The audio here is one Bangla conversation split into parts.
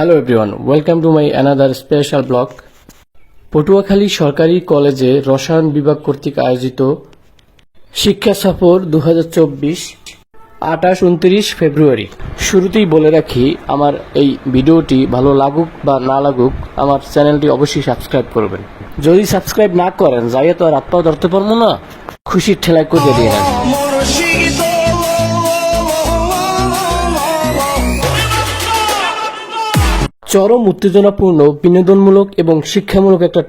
Hello everyone, welcome to my another special blog. Patuakhali সরকারি কলেজে রসায়ন বিভাগ কর্তৃক আয়োজিত শিক্ষা সফর 2024 28-29 ফেব্রুয়ারি। শুরুতেই বলে রাখি, আমার এই ভিডিওটি ভালো লাগুক বা না লাগুক আমার চ্যানেলটি অবশ্যই সাবস্ক্রাইব করবেন। যদি সাবস্ক্রাইব না করেন যাইয়া তো আর আত্মাও ধরতে পারবো না, খুশির ঠেলায় করে দিয়ে রাখবেন। চরম উত্তেজনাপূর্ণ, বিনোদনমূলক এবং শিক্ষামূলক একটা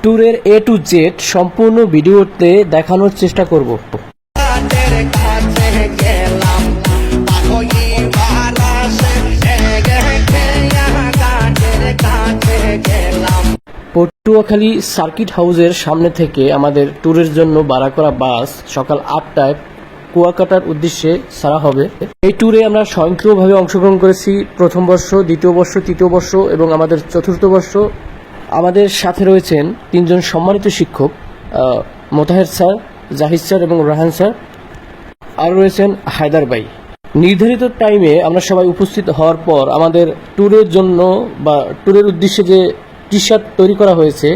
ট্যুরের A to Z সম্পূর্ণ ভিডিওতে দেখানোর চেষ্টা করব। পটুয়াখালী সার্কিট হাউসের সামনে থেকে আমাদের ট্যুরের জন্য ভাড়া করা বাস সকাল 8টায় কুয়াকাটার উদ্দেশ্যে ছাড়া হবে। এই ট্যুরে আমরা স্বয়ংক্রিয়ভাবে অংশগ্রহণ করেছি প্রথম বর্ষ, দ্বিতীয় বর্ষ, তৃতীয় বর্ষ এবং আমাদের চতুর্থ বর্ষ। আমাদের সাথে রয়েছেন তিনজন সম্মানিত শিক্ষক, মোতাহের স্যার, জাহিদ স্যার এবং রাহান স্যার, আর রয়েছেন হায়দার ভাই। নির্ধারিত টাইমে আমরা সবাই উপস্থিত হওয়ার পর আমাদের ট্যুরের জন্য বা ট্যুরের উদ্দেশ্যে যে টি শার্ট তৈরি করা হয়েছে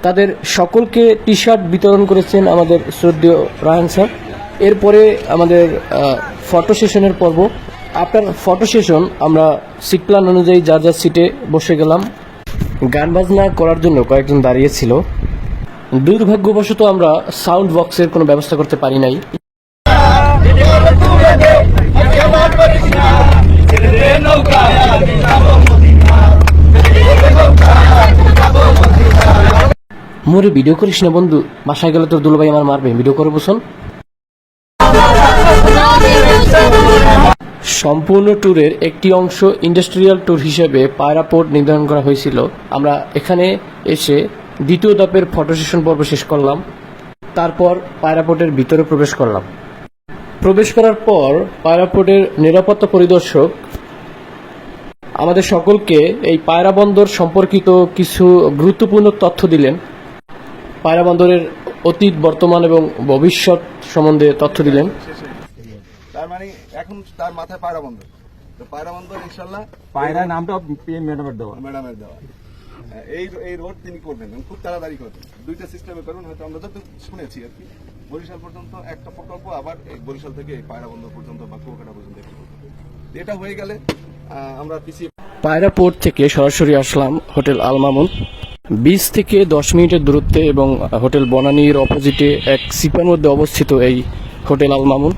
তাদের সকলকে টি শার্ট বিতরণ করেছেন আমাদের শ্রদ্ধেয় রাহান স্যার। এরপরে আমাদের ফটো সেশনের পর্ব। আফটার ফটো সেশন আমরা সিট প্ল্যান অনুযায়ী যার যার সিটে বসে গেলাম। গান বাজনা করার জন্য কয়েকজন দাঁড়িয়েছিল। দুর্ভাগ্যবশত আমরা সাউন্ড বক্সের কোনো ব্যবস্থা করতে পারি নাই। মোরে ভিডিও করিস না বন্ধু, বাসায় গেলে তোর দুলভাই আমার মারবে, ভিডিও করে বসুন। সম্পূর্ণ ট্যুরের একটি অংশ ইন্ডাস্ট্রিয়াল ট্যুর হিসেবে পায়রা পোর্ট নির্ধারণ করা হয়েছিল। আমরা এখানে এসে দ্বিতীয় ধাপের ফটো সেশন পর্ব শেষ করলাম। তারপর পায়রা পোর্টের ভিতরে প্রবেশ করলাম। প্রবেশ করার পর পায়রা পোর্টের নিরাপত্তা পরিদর্শক আমাদের সকলকে এই পায়রা বন্দর সম্পর্কিত কিছু গুরুত্বপূর্ণ তথ্য দিলেন। পায়রা বন্দরের অতীত, বর্তমান এবং ভবিষ্যৎ সম্বন্ধে তথ্য দিলেন। তার মানে এখন তার মাথায় পায়রা বন্দর, তো পায়রা বন্দর ইনশাল্লাহ পায়রা নামটা ম্যাডামের দেওয়া এই রোড তিনি করবেন, খুব তাড়াতাড়ি করবেন। দুইটা সিস্টেমে করবেন, হয়তো আমরা যত শুনেছি আর কি, বরিশাল পর্যন্ত একটা প্রকল্প, আবার এই বরিশাল থেকে এই পায়রা বন্দর পর্যন্ত বা কুয়াকাটা পর্যন্ত এটা হয়ে গেলে আমরা পিছিয়ে। পায়রা পোর্ট থেকে সরাসরি আসলাম হোটেল আল মামুন। বিচ থেকে 10 মিনিটের দূরত্বে এবং হোটেল বনানীর অপোজিটে এক সিপার মধ্যে অবস্থিত এই হোটেল আল মামুন।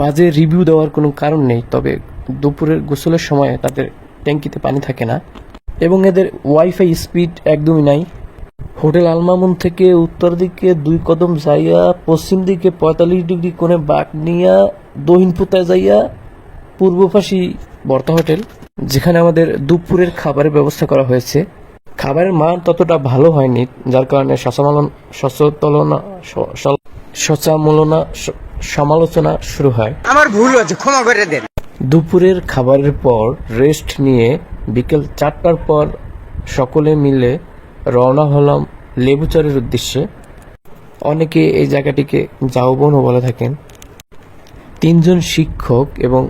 বাজে রিভিউ দেওয়ার কোনো কারণ নেই, তবে দুপুরের গোসলের সময় তাদের ট্যাঙ্কিতে পানি থাকে না এবং এদের ওয়াইফাই স্পিড একদমই নাই। হোটেল আল মামুন থেকে উত্তর দিকে 2 কদম যাইয়া পশ্চিম দিকে 45 ডিগ্রি কোণে বাঁক নিয়া দহিনপুতায় যাইয়া পূর্বপাশী বর্তা হোটেল, যেখানে আমাদের দুপুরের খাবারের ব্যবস্থা করা হয়েছে। খাবারের মান ততটা ভালো হয়নি, যার কারণে সমালোচনা শুরু হয়। আমার ভুল হয়েছে, ক্ষমা করে দেন। দুপুরের খাবারের পর রেস্ট নিয়ে বিকেল 4টার পর সকলে মিলে রওনা হলাম লেবুচরের উদ্দেশ্যে। অনেকে এই জায়গাটিকে ঝাউবনও বলে থাকেন। 3 জন শিক্ষক এবং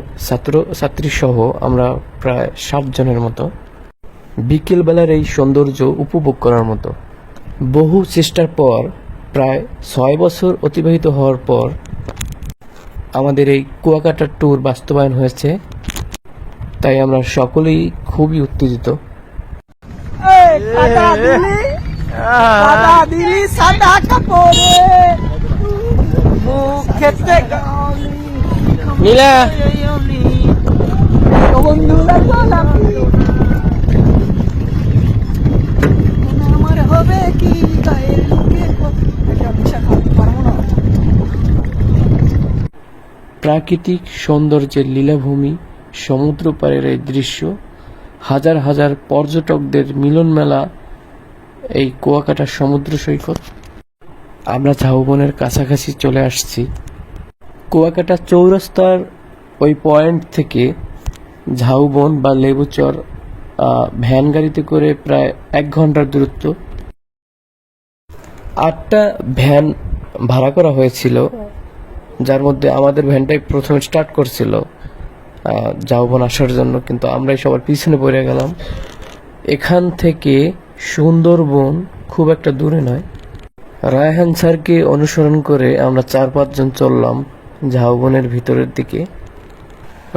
ছাত্রী সহ আমরা প্রায় 60 জনের মতো। বিকেলবেলার এই সৌন্দর্য উপভোগ করার মতো। বহু চেষ্টার পর প্রায় 6 বছর অতিবাহিত হওয়ার পর আমাদের এই কুয়াকাটার ট্যুর বাস্তবায়ন হয়েছে, তাই আমরা সকলেই খুবই উত্তেজিত। নীলা প্রাকৃতিক সৌন্দর্যের লীলাভূমি, সমুদ্র পাড়ের এই দৃশ্য, হাজার হাজার পর্যটকদের মিলন মেলা এই কুয়াকাটা সমুদ্র সৈকত। আমরা ঝাউবনের কাছাকাছি চলে আসছি। কুয়াকাটা চৌরাস্তার ওই পয়েন্ট থেকে ঝাউবন বা লেবুচর ভ্যান গাড়িতে করে প্রায় 1 ঘন্টার দূরত্ব। 8টা ভ্যান ভাড়া করা হয়েছিল, যার মধ্যে আমাদের ভ্যানটাই প্রথমে স্টার্ট করছিল। ঝাউবন আসার জন্য, কিন্তু আমরাই সবার পিছনে পড়ে গেলাম। এখান থেকে সুন্দরবন খুব একটা দূরে নয়। রায়হান স্যারকে অনুসরণ করে আমরা 4-5 জন চললাম ঝাউবনের ভিতরের দিকে।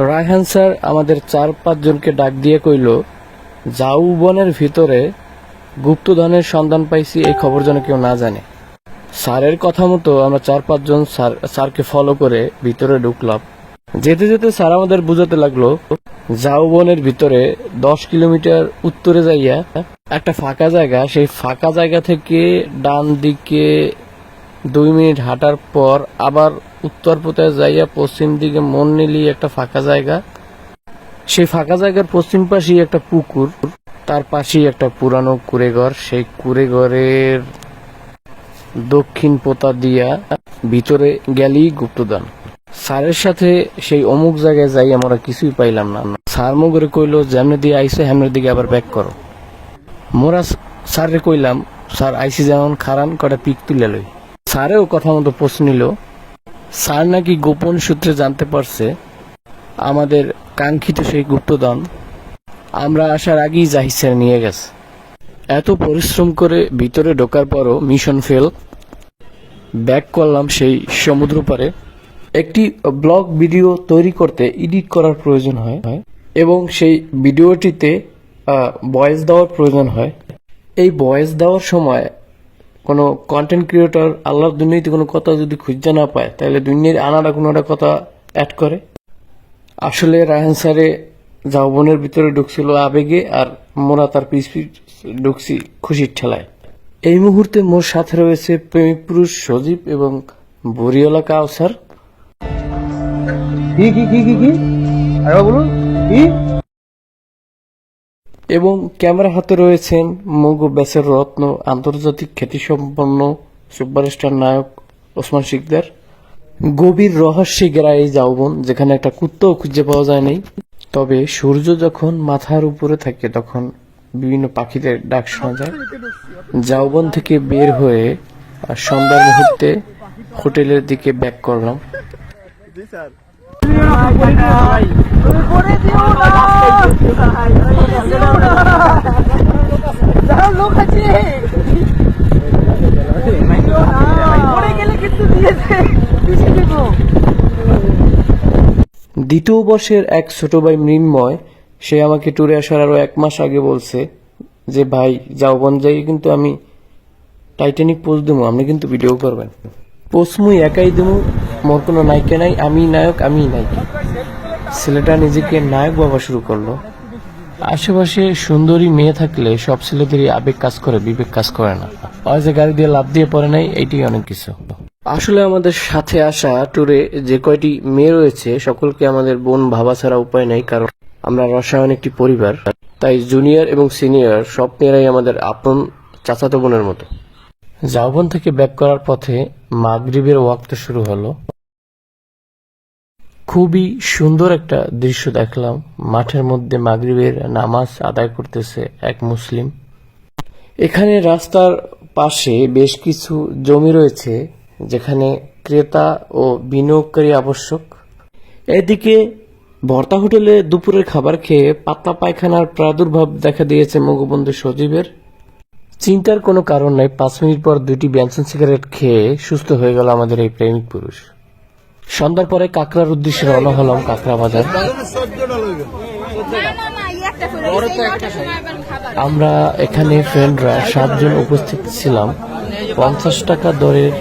রায়হান স্যার আমাদের 4-5 জনকে ডাক দিয়ে কইল, ঝাউবনের ভিতরে গুপ্তধনের সন্ধান পাইছি, এই খবর যেন কেউ না জানে। স্যারের কথা মতো আমরা 4-5 জন স্যারকে ফলো করে ভিতরে ঢুকলাম। যেতে যেতে স্যার আমাদের বুঝাতে লাগলো, ঝাউবনের ভিতরে 10 কিলোমিটার উত্তরে যাইয়া একটা ফাঁকা জায়গা, সেই ফাঁকা জায়গা থেকে ডান দিকে 2 মিনিট হাঁটার পর আবার উত্তর পথে যাইয়া পশ্চিম দিকে মন নিলি একটা ফাঁকা জায়গা, সেই ফাঁকা জায়গার পশ্চিম পাশেই একটা পুকুর, তার পাশেই একটা পুরানো কুড়েঘর, সেই কুড়েঘরের দক্ষিণ পোতা দিয়া ভিতরে গেলেই গুপ্তধন। স্যারের সাথে সেই অমুক জায়গায় যাই আমরা কিছুই পাইলাম না। স্যার মগরে কইলো, যেমনে দিয়ে আইসে হেমনের দিকে আবার ব্যাক করো। মোরা স্যারে কইলাম, স্যার আইসি যেমন খারান কটা পিক তুলে লই। স্যারেও কথা মতো প্রশ্ন নিল। স্যার নাকি গোপন সূত্রে জানতে পারছে আমাদের কাঙ্ক্ষিত সেই গুপ্তধন আমরা আসার আগেই জাহিদ স্যার নিয়ে গেছে। এত পরিশ্রম করে ভিতরে ঢোকার পরও মিশন ফেল। ব্যাক করলাম সেই সমুদ্র পারে। একটি ব্লগ ভিডিও তৈরি করতে এডিট করার প্রয়োজন হয় এবং সেই ভিডিওটিতে ভয়েস দেওয়ার প্রয়োজন হয়। এই ভয়েস দেওয়ার সময় কোনো কন্টেন্ট ক্রিয়েটর আল্লাহর দুনিয়াতে কোনো কথা যদি খুঁজে না পায়, তাহলে দুনিয়ার আনাটা কোনো একটা কথা অ্যাড করে। আসলে রায়হান স্যারে ঝাউবনের ভিতরে ঢুকছিল আবেগে, আর মোরা তার পিছ ঢুকছি খুশির ঠেলায়। এই মুহূর্তে মোর সাথে রয়েছে প্রেমিক পুরুষ সজীব এবং বরিওয়ালা কাউসার। এবং ক্যামেরা হাতে রয়েছেন মগু ব্যাসের রত্ন, আন্তর্জাতিক খ্যাতিসম্পন্ন সুপারস্টার নায়ক ওসমান শিকদার। গভীর রহস্যে ঘেরা এই ঝাউবন, যেখানে একটা কুত্তাও খুঁজে পাওয়া যায় নাই। তবে সূর্য যখন মাথার উপরে থাকে তখন বিভিন্ন পাখিদের ডাক শোনা যায়। ঝাউবন থেকে বের হয়ে সন্ধ্যার মুহূর্তে হোটেলের দিকে ব্যাক করলাম। দ্বিতীয় বর্ষের এক ছোট ভাই মৃন্ময়, সে আমাকে ট্যুরে আসার আরো 1 মাস আগে বলছে যে, ভাই ঝাউবন যাই কিন্তু আমি টাইটানিক পোস্ট দেবো, আপনি কিন্তু ভিডিও করবেন। পোস্ট মুই একাই দেবো, মোর কোনো নায়িকা নাই, আমি নায়ক, আমি নায়িকা। ছেলেটা নিজেকে নায়ক ভাবা শুরু করলো। আশেপাশে সুন্দরী মেয়ে থাকলে সব ছেলেদেরই আবেগ কাজ করে, বিবেক কাজ করে না। ওই যে গাড়ি দিয়ে লাভ দিয়ে পড়ে নাই, এইটাই অনেক কিছু। আসলে আমাদের সাথে আসা ট্যুরে যে কয়টি মেয়ে রয়েছে সকলকে আমাদের বোন ভাবা ছাড়া উপায় নাই, কারণ আমরা রসায়ন একটি পরিবার। তাই জুনিয়র এবং সিনিয়র সব মেয়েরাই আমাদের আপন চাচাতো বোনের মতো। ঝাউবন থেকে ব্যাক করার পথে মাগরিবের ওয়াক্ত শুরু হলো। খুবই সুন্দর একটা দৃশ্য দেখলাম। মাঠের মধ্যে মাগরিবের নামাজ আদায় করতেছে এক মুসলিম। এখানে রাস্তার পাশে বেশ কিছু জমি রয়েছে, যেখানে ক্রেতা ও বিনিয়োগকারী আবশ্যক। এদিকে ভর্তা হোটেলে দুপুরের খাবার খেয়ে পাতলা পায়খানার প্রাদুর্ভাব দেখা দিয়েছে মঙ্গবন্ধু সজীবের। চিন্তার কোনো কারণ নাই, 5 মিনিট পর 2টি বেনসন সিগারেট খেয়ে সুস্থ হয়ে গেল আমাদের এই প্রেমিক পুরুষ। সন্ধ্যার পরে কাকড়ার উদ্দেশ্যে রওনা হলাম, কাকড়া বাজার। আমরা এখানে ফ্রেন্ডরা 7 জন উপস্থিত ছিলাম। 50 টাকা দরের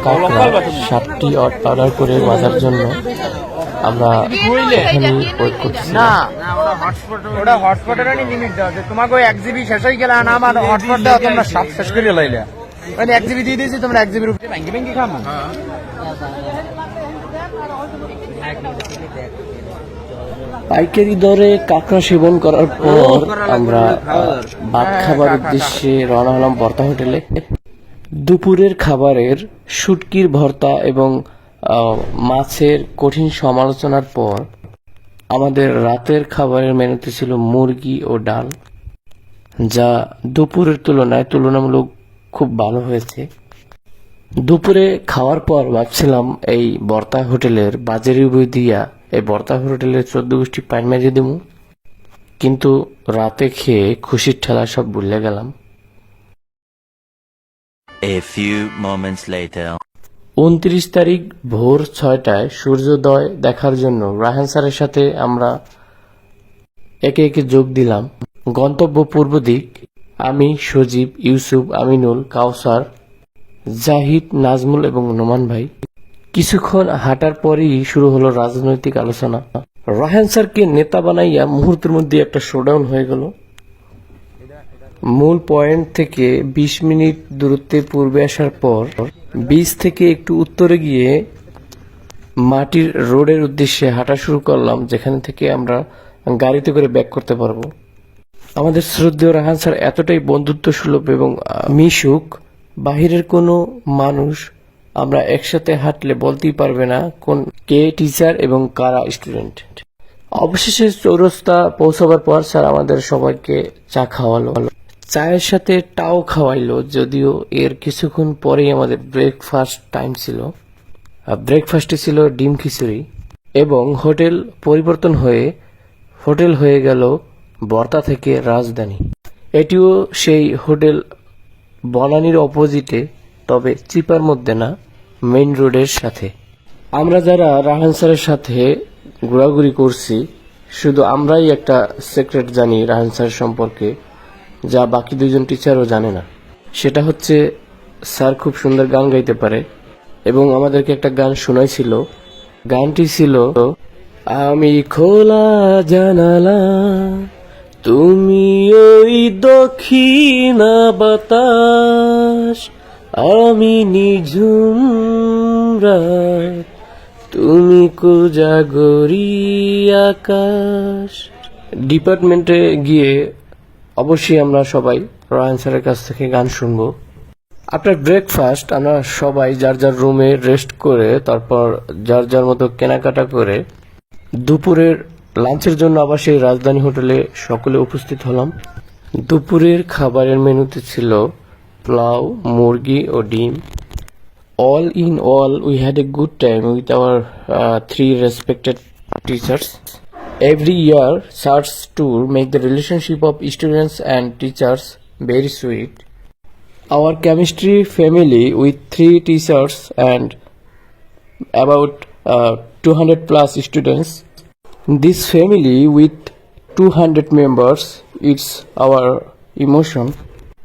কাকড়া 7টি অর্ডার করে বাজার জন্য আমরা এখানে ওয়েট করতেছিলাম। ওটা হটস্পটের লিমিট দেওয়া আছে, তোমাকে ওই 1 জিবি শেষ হয়ে গেলে না, আমার হটস্পট দেওয়া তোমরা সব শেষ করে লাইলে। মানে 1 জিবি দিয়ে দিয়েছি, তোমরা 1 জিবির উপরে ব্যাংকি ব্যাংকি খাও না। পাইকারি দরে কাঁকড়া সেবন করার পর আমরা ভাত খাবার উদ্দেশ্যে রওনা হলাম ভর্তা হোটেলে। দুপুরের খাবারের শুটকির ভর্তা এবং মাছের কঠিন সমালোচনার পর আমাদের রাতের খাবারের মেনুতে ছিল মুরগি ও ডাল, যা দুপুরের তুলনায় তুলনামূলক খুব ভালো হয়েছে। দুপুরে খাওয়ার পর ভাবছিলাম এই ভর্তা হোটেলের বাজারি বই দিয়া এই বর্তা হোটেলের 14 গোষ্ঠী পাইন মেরে দেবো, কিন্তু রাতে খেয়ে খুশির ঠেলা সব ভুলে গেলাম। A few moments later. 29 তারিখ ভোর 6টায় সূর্যোদয় দেখার জন্য রায়হান স্যারের সাথে আমরা একে একে যোগ দিলাম। গন্তব্য পূর্ব দিক। আমি, সজীব, ইউসুফ, আমিনুল, কাউসার, জাহিদ, নাজমুল এবং নোমান ভাই। কিছুক্ষণ হাঁটার পরই শুরু হলো রাজনৈতিক আলোচনা। রায়হান স্যারকে নেতা বানাইয়া মুহূর্তের মধ্যে একটা শোডাউন হয়ে গেল। মূল পয়েন্ট থেকে 20 মিনিট দূরত্বে পূর্বে আসার পর বিচ থেকে একটু উত্তরে গিয়ে মাটির রোডের উদ্দেশ্যে হাঁটা শুরু করলাম, যেখান থেকে আমরা গাড়িতে করে ব্যাক করতে পারবো। আমাদের শ্রদ্ধেয় রায়হান স্যার এতটাই বন্ধুত্ব সুলভ এবং মিশুক, বাহিরের কোনো মানুষ আমরা একসাথে হাঁটলে বলতেই পারবে না কোন কে টিচার এবং কারা স্টুডেন্ট। অবশেষে চৌরাস্তা পৌঁছাবার পর স্যার আমাদের সবাইকে চা খাওয়ালো, চায়ের সাথে টাও খাওয়াইলো। যদিও এর কিছুক্ষণ পরেই আমাদের ব্রেকফাস্ট টাইম ছিল। ব্রেকফাস্টে ছিল ডিম খিচুড়ি এবং হোটেল পরিবর্তন হয়ে হোটেল হয়ে গেল বর্তা থেকে রাজধানী। এটিও সেই হোটেল বনানীর অপোজিটে, তবে চিপার মধ্যে না, মেইন রোডের সাথে। আমরা যারা রায়হান স্যারের সাথে ঘোরাঘুরি করছি, শুধু আমরাই একটা সিক্রেট জানি রায়হান স্যার সম্পর্কে, যা বাকি দুইজন টিচারও জানে না। সেটা হচ্ছে স্যার খুব সুন্দর গান গাইতে পারে এবং আমাদেরকে একটা গান শোনাইছিল। গানটি ছিল, আমি খোলা জানালা, তুমি ওই দক্ষিণা বাতাস, আমি নিঝুম রাত, তুমি কোজাগরি আকাশ। ডিপার্টমেন্টে গিয়ে অবশ্যই আমরা সবাই রায়হান স্যারের কাছ থেকে গান শুনবো। আফটার ব্রেকফাস্ট আমরা সবাই যার যার রুমে রেস্ট করে তারপর যার যার মতো কেনাকাটা করে দুপুরের লাঞ্চের জন্য আবার সেই রাজধানী হোটেলে সকলে উপস্থিত হলাম। দুপুরের খাবারের মেনুতে ছিল পোলাও, মুরগি ও ডিম। All in all, we had a good time with our 3 respected teachers. Every year starts to make the relationship of students and teachers very sweet. Our chemistry family with 3 teachers and about 200 plus students. This family with 200 members, it's our emotion.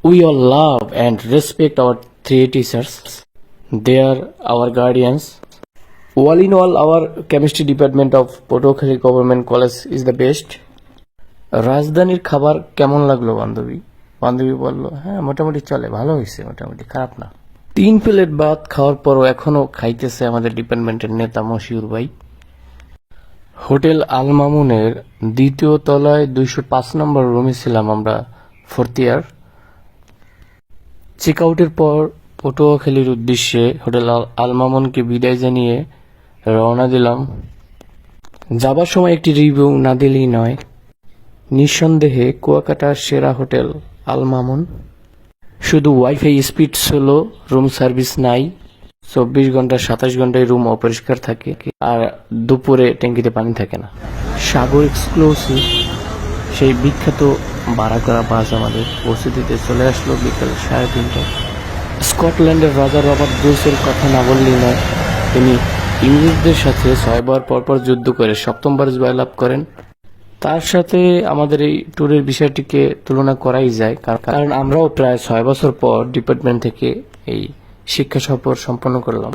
We all love and respect our 3 teachers. They are our guardians. All in all, our chemistry department of Patuakhali Government College is the best. রাজধানীর খাবার কেমন লাগলো বান্ধবী? বান্ধবী বলল, হ্যাঁ মোটামুটি চলে, ভালো হয়েছে, মোটামুটি খারাপ না। 3 প্লেট ভাত খাওয়ার পরও এখনো খাইতেছে আমাদের ডিপার্টমেন্টের নেতা মশিউর ভাই। হোটেল আল মামুনের 2য় তলায় 205 নম্বর রুমে ছিলাম আমরা 4th ইয়ার। চেক আউটের পর পটুয়াখালীর উদ্দেশ্যে হোটেল আল মামুনকে বিদায় জানিয়ে রওনা দিলাম। যাবার সময় একটি রিভিউ না দিলেই নয়। নিঃসন্দেহে কুয়াকাটার সেরা হোটেল আল মামুন। শুধু wifi speed slow, room service নাই, 24 ঘন্টা 27 ঘন্টায় রুম অপরিষ্কার থাকে, আর দুপুরে ট্যাঙ্কিতে পানি থাকে না। সাগর এক্সক্লুসিভ সেই বিখ্যাত ভাড়া করা বাস আমাদের পৌঁছে দিতে চলে আসলো বিকাল 3:30টায়। স্কটল্যান্ডের রাজা রবার্ট ব্রুসের কথা না বললেই নয়। তিনি ইংরেজদের সাথে 6 বার পরপর যুদ্ধ করে 7বার জয়লাভ করেন। তার সাথে আমাদের এই ট্যুরের বিষয়টিকে তুলনা করাই যায়, কারণ আমরাও প্রায় 6 বছর পর ডিপার্টমেন্ট থেকে এই শিক্ষা সফর সম্পন্ন করলাম।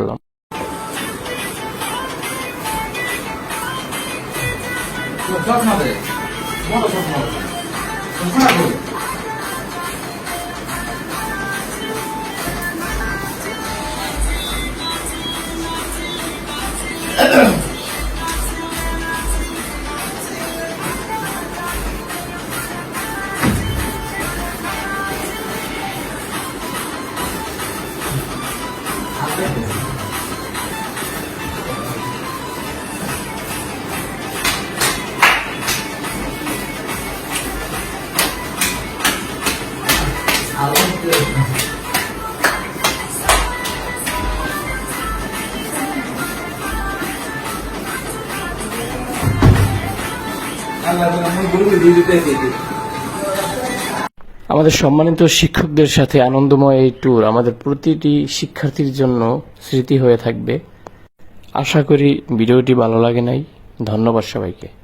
আমাদের সম্মানিত শিক্ষকদের সাথে আনন্দময় এই ট্যুর আমাদের প্রতিটি শিক্ষার্থীর জন্য স্মৃতি হয়ে থাকবে। আশা করি ভিডিওটি ভালো লাগে নাই। ধন্যবাদ সবাইকে।